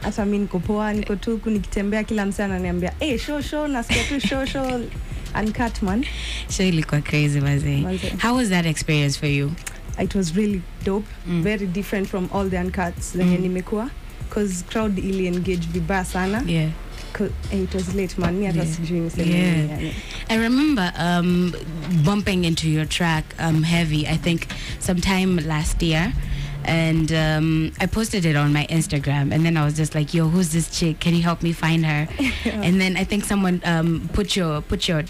Hata mimi niko poa, niko tu huku nikitembea, kila msana ananiambia show nasikia tu show uncut man. So ilikuwa crazy mazee. How was that experience for you? It was really dope, very different from all the uncuts zenye nimekuwa, cause crowd ili engage vibaya sana. Yeah. It was late man, me hata sijui niseme nini. I remember bumping into your track Heavy, I think sometime last year. And I posted it on my Instagram, and then I was just like, yo, who's this chick? Can you help me find her? And then I think someone put your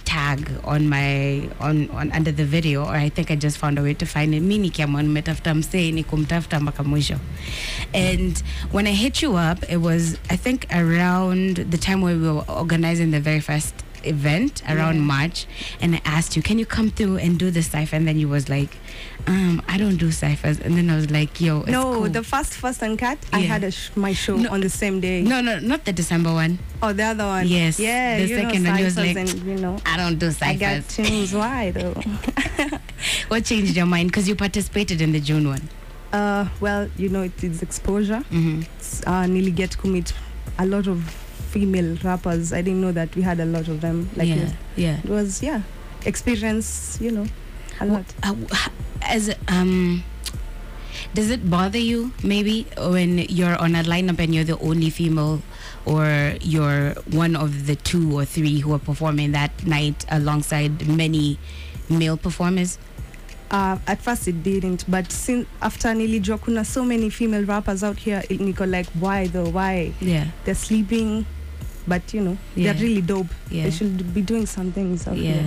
tag on my on under the video, or I think I just found a way to find it. Mini kiamon metafta mse ni kumtafta mpaka mwisho. And when I hit you up, it was, I think, around the time where we were organizing the very first event around March, and I asked you, can you come through and do the cypher? And then you was like, I don't do cyphers. And then I was like, yo, it's cool. The first uncut, I had my show on the same day. No, not the December one. Oh, the other one. Yes. Yeah, the second one, you was like, and, I don't do cyphers. I got tunes. Why though? What changed your mind? Because you participated in the June one. Well, it's exposure. Nearly get to meet a lot of female rappers. I didn't know that we had a lot of them. It was experience, a lot. Does it bother you maybe when you're on a lineup and you're the only female, or you're one of the 2 or 3 who are performing that night alongside many male performers? At first it didn't, but since after nilijua kuna so many female rappers out here, niko like, why though? Why? Yeah. They're sleeping, but they're really dope. Yeah. They should be doing some things out here.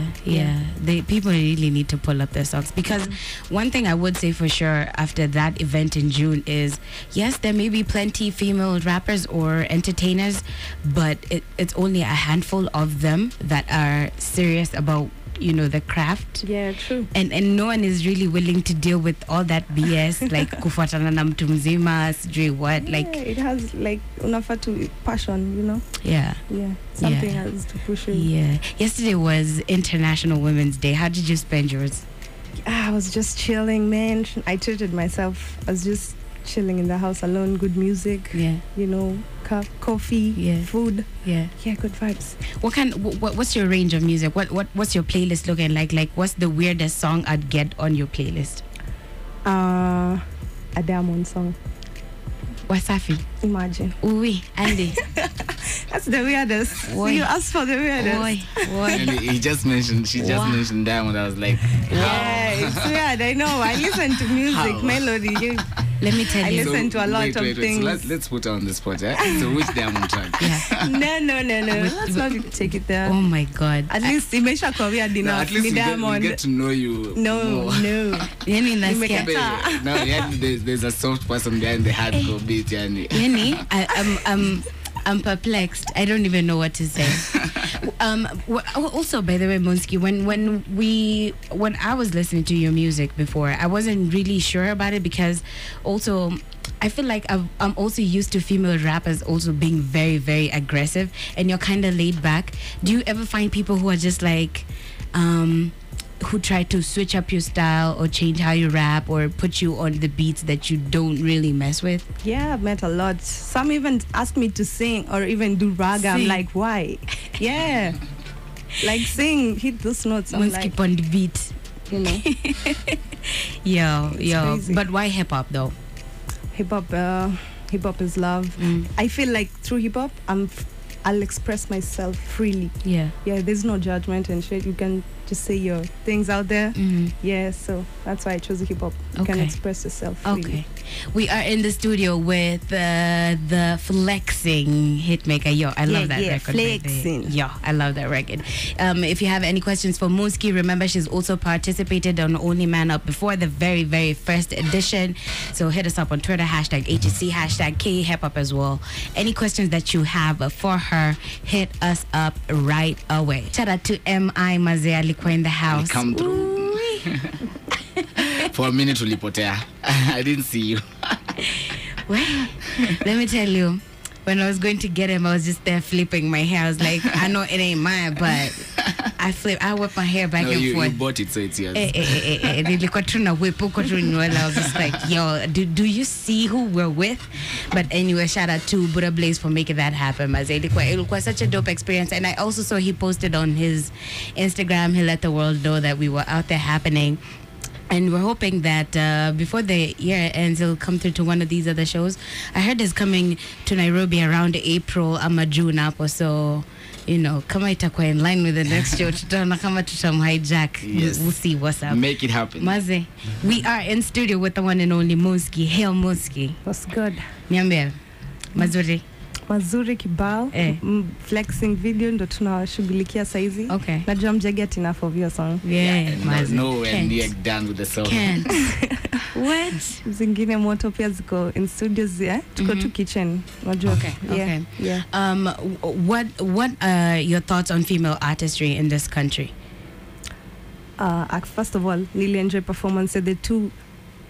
People really need to pull up their socks, because one thing I would say for sure after that event in June is, yes, there may be plenty female rappers or entertainers, but it's only a handful of them that are serious about the craft. Yeah, true. And no one is really willing to deal with all that BS like kufuatana na mtu mzima sijui what, like it has like unafaa to passion, something has to push it. Yesterday was International Women's Day. How did you spend yours? I was just chilling, man. I treated myself. I was just chilling in the house alone, good music, coffee, food, good vibes. What's your range of music? What's your playlist looking like? Like, what's the weirdest song I'd get on your playlist? A Diamond song. Wasafi. Imagine. Oui, Andy. That's the weirdest. Boy. You asked for the weirdest. Boy. And she just mentioned Diamond. I was like, yeah, it's weird. I know. I listen to music, melody. Let me tell you. I listen to a lot of things. So let's put her on the spot. So which Diamond track? No. Let's not take it there. Oh my God. At least imesha kwa weird enough. At least we get to know you. No. Yani nasikia. No, there's a soft person behind the hardcore beat. Yani, I'm perplexed. I don't even know what to say. Also, by the way, Monski, when I was listening to your music before, I wasn't really sure about it, because also I feel like I'm also used to female rappers also being very, very aggressive, and you're kind of laid back. Do you ever find people who are just like who try to switch up your style or change how you rap or put you on the beats that you don't really mess with? Yeah, I've met a lot. Some even ask me to sing or even do raga. I'm like, why? Yeah. Like, sing, hit those notes. Let's keep on the beat. Yo. Crazy. But why hip-hop though? Hip-hop is love. I feel like through hip-hop, I'll express myself freely. Yeah, there's no judgment and shit. You can just say your things out there. Yeah, so that's why I chose hip-hop. You can express yourself freely. Okay. We are in the studio with the Flexing hitmaker. Yo, I love that record. Flexing. Yo, I love that record. If you have any questions for Monski, remember she's also participated on Only Man Up before the very, very first edition. So hit us up on Twitter, #HC, #KHipHop as well. Any questions that you have for her, hit us up right away. Shout out to M.I. Mazea alikuwa in the house. Come through. For a minute, ulipotea. I didn't see you. Well, let me tell you, when I was going to get him, I was just there flipping my hair. I was like, I know it ain't mine, but I whip my hair back and forth. You bought it, so it's yours. I was just like, yo, do you see who we're with? But anyway, shout out to Buddha Blaze for making that happen. It was such a dope experience. And I also saw he posted on his Instagram, he let the world know that we were out there happening. And we're hoping that before the year ends, he'll come through to one of these other shows. I heard he's coming to Nairobi around April, June up or so. You know, kama itakuwa in line with the next show, tutaona kama tutamhijack. Yes. We'll see what's up. Make it happen. Maze, we are in studio with the one and only Monski. Hail Monski. What's good? Niambie. Mazuri kibao. Flexing video ndo tunashughulikia saizi. Okay. Najua mja get enough of your song. Yeah, Maze. No, and you're done with the song. Can't. What? Zingine moto pia ziko in studios, tuko tu kitchen. Najua. Okay. Yeah. What are your thoughts on female artistry in this country? First of all, really enjoy performance. The two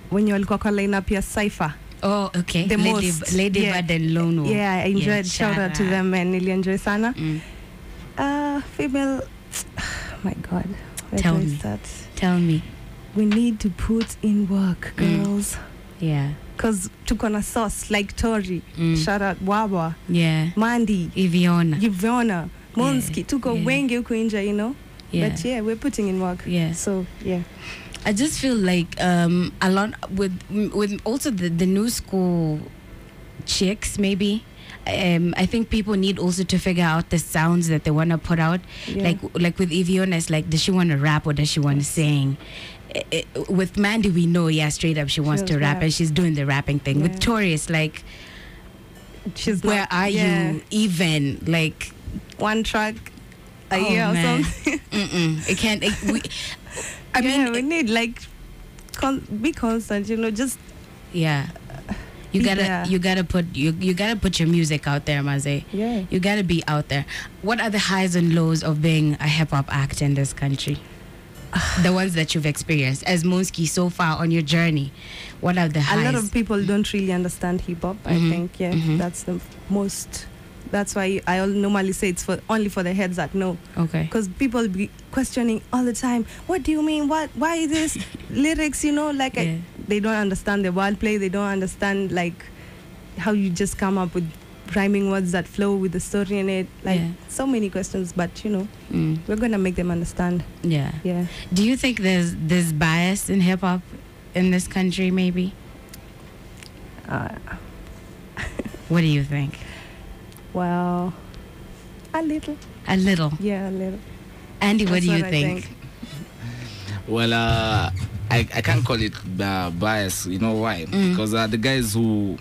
when you walikuwa kwa line up ya Cypher. Oh, okay. The most. Lady Bad and Lone Wolf. Yeah, I enjoyed. Shout out to them and really enjoy sana. Female, my God. Tell me. We need to put in work, girls. Yeah. Because tuko na sauce like Tori. Shout out Wawa. Yeah. Mandy. Iviona. Monski. Tuko wengi huku nje, you know. Yeah. But yeah, we're putting in work. Yeah. So, yeah. I just feel like a lot with also the new school chicks maybe. I think people need also to figure out the sounds that they want to put out. Yeah. Like with Iviona, it's like, does she want to rap or does she want to sing? With Mandy, we know, straight up she wants to rap and she's doing the rapping thing. With Tori, it's like, where are you even? Like one track a year or something. It can't. I mean, we need like be constant, you know. Just you gotta put your music out there, Maze. Yeah, you gotta be out there. What are the highs and lows of being a hip hop act in this country? The ones that you've experienced as Monski so far on your journey. What are the highs? A lot of people don't really understand hip hop. I think that's the most. That's why I normally say it's only for the heads that know. Okay. Because people be questioning all the time. What do you mean? Why this lyrics? You know, like they don't understand the wordplay. They don't understand like how you just come up with rhyming words that flow with the story in it. Like so many questions, but you know, we're gonna make them understand. Yeah. Yeah. Do you think there's bias in hip hop in this country? Maybe. What do you think? Well, a little. A little? Yeah, a little. Andy, what do you think? Well, I can't call it bias. You know why? Because the guys who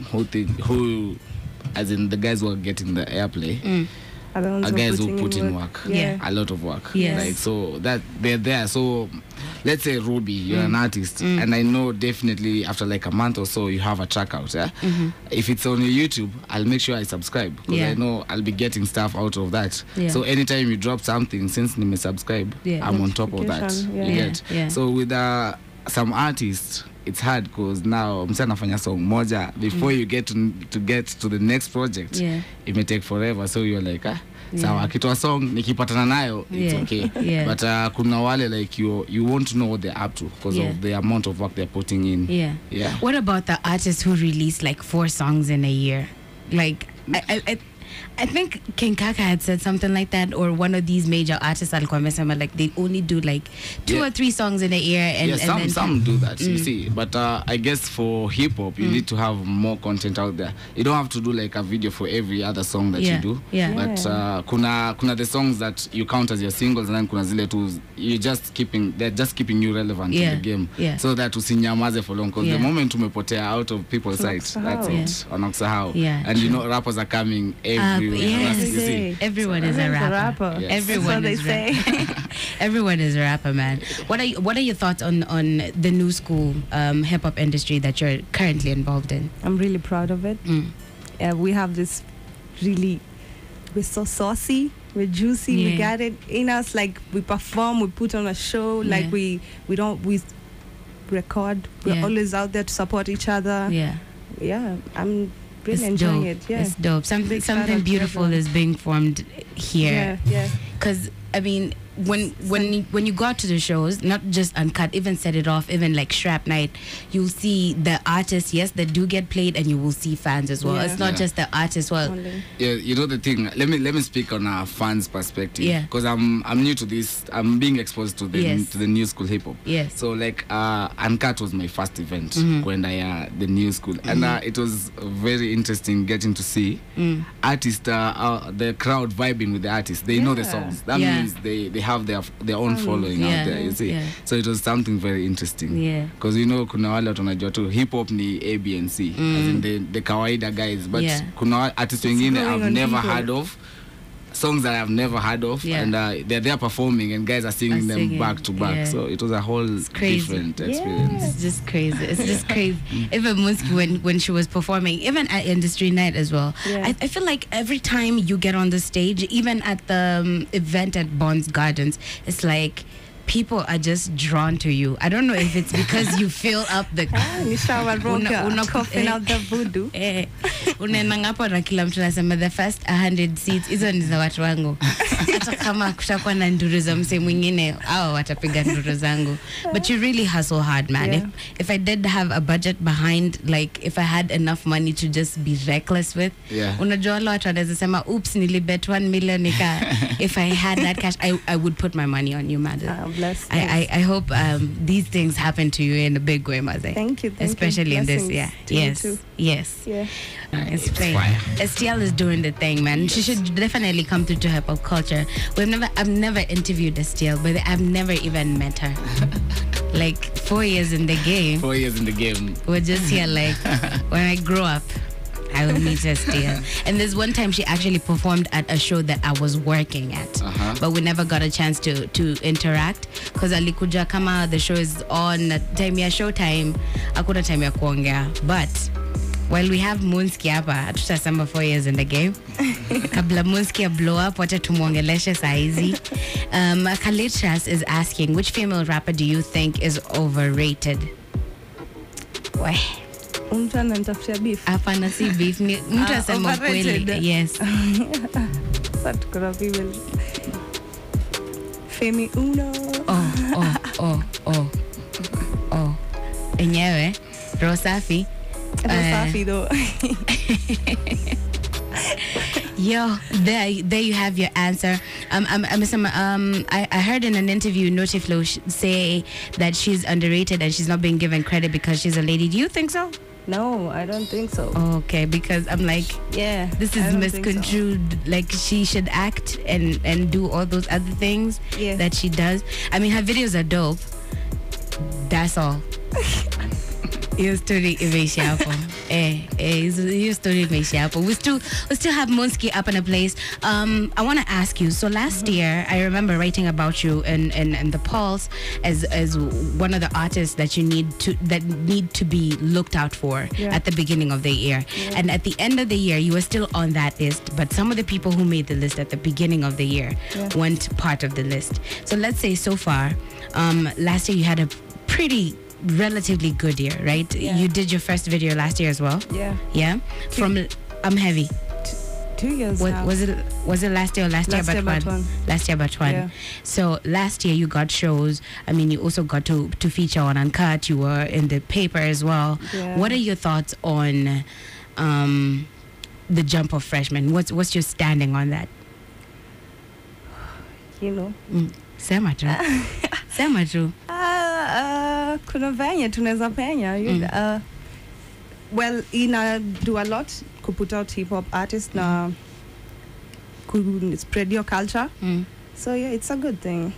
as in the guys who are getting the airplay, are guys who put in work. A lot of work. Yes. Like, so that they're there. So let's say Ruby, you're an artist, and I know definitely after like a month or so you have a track out. If it's on your YouTube, I'll make sure I subscribe because I know I'll be getting stuff out of that. So anytime you drop something, since you may subscribe, I'm on top of that. You get? So with some artists, it's hard because now msana nafanya song moja before you get to the next project, it may take forever. So you're like sawa akitoa song nikipatana nayo it's okay. But kuna wale like you won't know what they're up to because of the amount of work they're putting in. What about the artists who release like 4 songs in a year? Like I think King Kaka had said something like that, or one of these major artists alikuwa amesema like they only do like 2 or 3 songs in a year, and some do that. You see, but I guess for hip hop you need to have more content out there. You don't have to do like a video for every other song that you do. But kuna the songs that you count as your singles, and then kuna zile tu they're just keeping you relevant in the game, so that usinyamaze for long. Because the moment umepotea out of people's sight, that's it. Wanakusahau. And you know rappers are coming everywhere. Everyone is a rapper. Everyone is say. Everyone is a rapper, man. What are your thoughts on the new school hip hop industry that you're currently involved in? I'm really proud of it. We have this we're so saucy, we're juicy, we got it in us. Like we perform, we put on a show. Like we record. We're always out there to support each other. I'm really enjoying it. It's dope. Something beautiful is being formed here. Because I mean, when you go out to the shows, not just Uncut, even Set It Off, even like Shrap Night, you'll see the artists, yes, that do get played, and you will see fans as well. Yeah. It's not just the artists. Well, yeah, you know the thing. Let me speak on a fan's perspective. Yeah. Because I'm new to this. I'm being exposed to the new school hip hop. Yes. So like Uncut was my first event when I the new school, and it was very interesting getting to see artists, the crowd vibing with the artists. They know the songs. That means they have their own following out there. You see. So it was something very interesting. Yeah. Because you know kuna wale watu wanajua tu hip hop ni A, B and C, as in the kawaida guys, but kuna artists wengine I've never heard of, songs that I've never heard of, and they're there performing and guys are singing them back to back. So it was a whole different experience. It's just crazy. It's just crazy. Even Monski, when she was performing, even at Industry Night as well, I feel like every time you get on the stage, even at the event at Bond's Gardens, it's like people are just drawn to you. I don't know if it's because you fill up the coughing out the voodoo. Unaenangapo na kila mtu nasema the first 100 seats hizo ni za watu wangu. Hata kama kutakuwa na nduru za mse mwingine hao watapiga nduru zangu. But you really hustle hard, man. If I did have a budget behind, like if I had enough money to just be reckless with, unajua wale watu wanaweza sema oops nilibet 1 million if I had that cash, I would put my money on you, madam. I hope these things happen to you in a big way, Maze. Thank you. Especially in this, Yes. Yeah. It's fine. STL is doing the thing, man. She should definitely come through to hip hop culture. I've never interviewed STL, but I've never even met her. Like 4 years in the game. 4 years in the game. We're just here like when I grow up, I will meet STL. And there's one time she actually performed at a show that I was working at, but we never got a chance to interact because alikuja kama the show is on time ya show time, hakuna time ya kuongea. But while we have Monski hapa, hatutasema 4 years in the game. Kabla Monski blow up, wacha tumuongeleshe saizi. Kalitras is asking, which female rapper do you think is overrated? Why? Mtu ananitafutia beef. Hapana, si beef. Ni mtu asema kweli. Yes. But kuna people. Femi Uno. Oh. Enyewe. Rosafi. Rosafi though. Yo, there you have your answer. I heard in an interview Notiflow say that she's underrated and she's not being given credit because she's a lady. Do you think so? No, I don't think so. Okay, because I'm like, this is misconstrued. So. Like she should act and do all those other things that she does. I mean, her videos are dope. That's all. Your story imeisha hapo. Your story imeisha hapo. We still have Monski up in a place. I want to ask you. So last year, I remember writing about you in the Pulse as one of the artists that need to be looked out for at the beginning of the year. And at the end of the year, you were still on that list. But some of the people who made the list at the beginning of the year weren't part of the list. So let's say so far, last year you had a pretty relatively good year, right? You did your first video last year as well. Yeah. From I'm Heavy. 2 years now. Was it last year or last year but one? Last year but one. Yeah. So last year you got shows. I mean, you also got to feature on Uncut. You were in the paper as well. What are your thoughts on the jump of freshmen? What's your standing on that? You know. Sema tu. Kuna venye tunaweza penya. Well, ina do a lot to put out hip hop artists na spread your culture. So it's a good thing.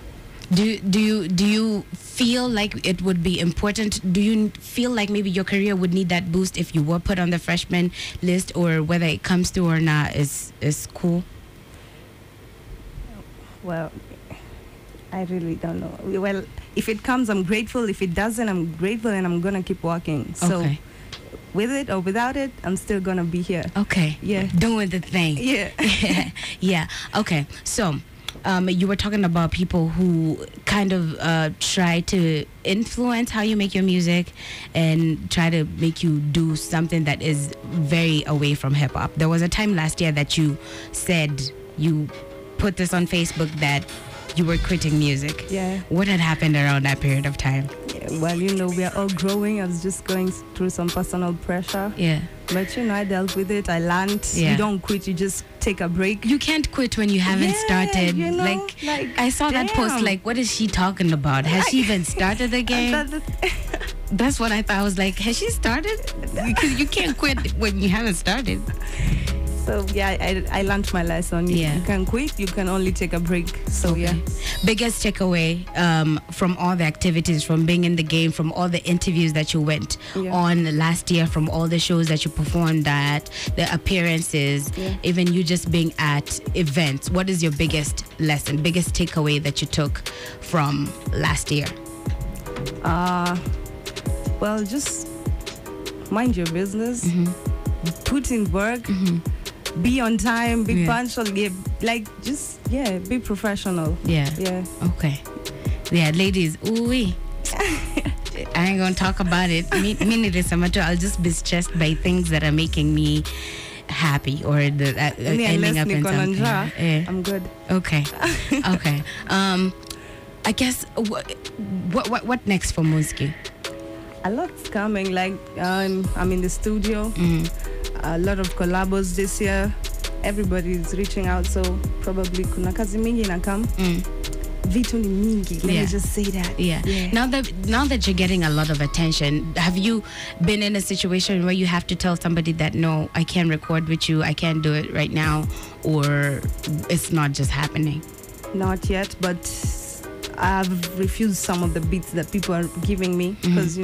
Do you feel like it would be important? Do you feel like maybe your career would need that boost if you were put on the freshman list, or whether it comes through or not is cool? Well, I really don't know. Well, if it comes, I'm grateful. If it doesn't, I'm grateful, and I'm gonna keep working. So, with it or without it, I'm still gonna be here. Okay. Yeah. Doing the thing. Yeah. Yeah. Okay. So, you were talking about people who kind of try to influence how you make your music and try to make you do something that is very away from hip hop. There was a time last year that you said you put this on Facebook that you were quitting music. Yeah. What had happened around that period of time? Yeah, well, we are all growing. I was just going through some personal pressure. Yeah. But I dealt with it. I learned. Yeah. You don't quit. You just take a break. You can't quit when you haven't started. Like I saw that post. Like, what is she talking about? Has she even started the game? That's what I thought. I was like, has she started? Because you can't quit when you haven't started. So yeah, I learned my lesson. You can quit. You can only take a break. So yeah. Biggest takeaway from all the activities, from being in the game, from all the interviews that you went on last year, from all the shows that you performed at, the appearances, even you just being at events. What is your biggest lesson, biggest takeaway that you took from last year? Well, just mind your business. Put in work. Be on time, be punctual, be professional. Yeah. Okay. Yeah, ladies, ooh-wee. I ain't gonna talk about it. I'll just be stressed by things that are making me happy or ending up in something. I'm good. Okay. Okay. I guess what next for Monski? A lot's coming. Like I'm in the studio. A lot of collabos this year. Everybody's reaching out, so probably kuna kazi mingi inakam. Vitu ni mingi. Let me just say that. Yeah. Now that you're getting a lot of attention, have you been in a situation where you have to tell somebody that no, I can't record with you, I can't do it right now, or it's not just happening? Not yet, but I've refused some of the beats that people are giving me because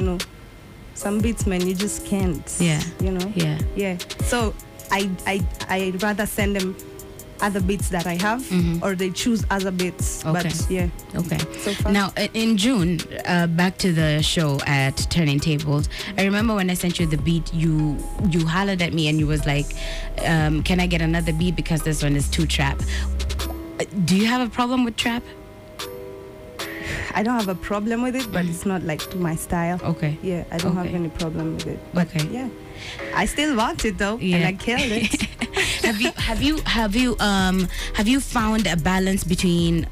some beats, man, you just can't. Yeah. Yeah. So I'd rather send them other beats that I have, or they choose other beats. Okay. But yeah. Okay. So far. Now in June, back to the show at Turning Tables. I remember when I sent you the beat, you hollered at me and you was like, "Can I get another beat because this one is too trap?" Do you have a problem with trap? I don't have a problem with it, but it's not like my style. Okay. Yeah, I don't have any problem with it. But yeah, I still want it though, and I killed it. Have you found a balance between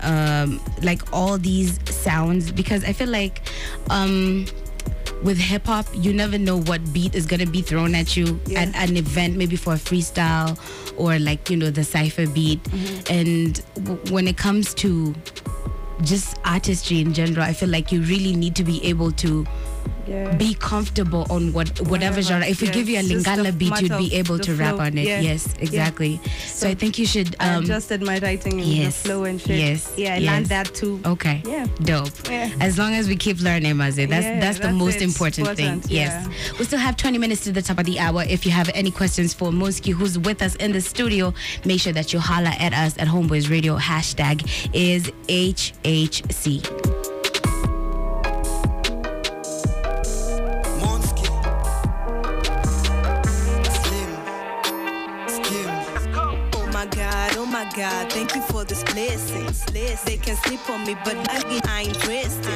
like all these sounds? Because I feel like with hip hop, you never know what beat is gonna be thrown at you at an event, maybe for a freestyle or like the cypher beat. And when it comes to just artistry in general, I feel like you really need to be able to be comfortable on whatever genre. If we give you a Lingala beat, you'd be able to rap on it. Yes, exactly. So I think you should I adjusted my writing in the flow and shit. I learned that too. Okay. Dope. As long as we keep learning, Mazi, that's the most important thing. Yes. We still have 20 minutes to the top of the hour. If you have any questions for Monski, who's with us in the studio, make sure that you holla at us at Homeboyz Radio. Hashtag is HHC. God, thank you for this blessing. They can sleep on me, but I ain't dressed.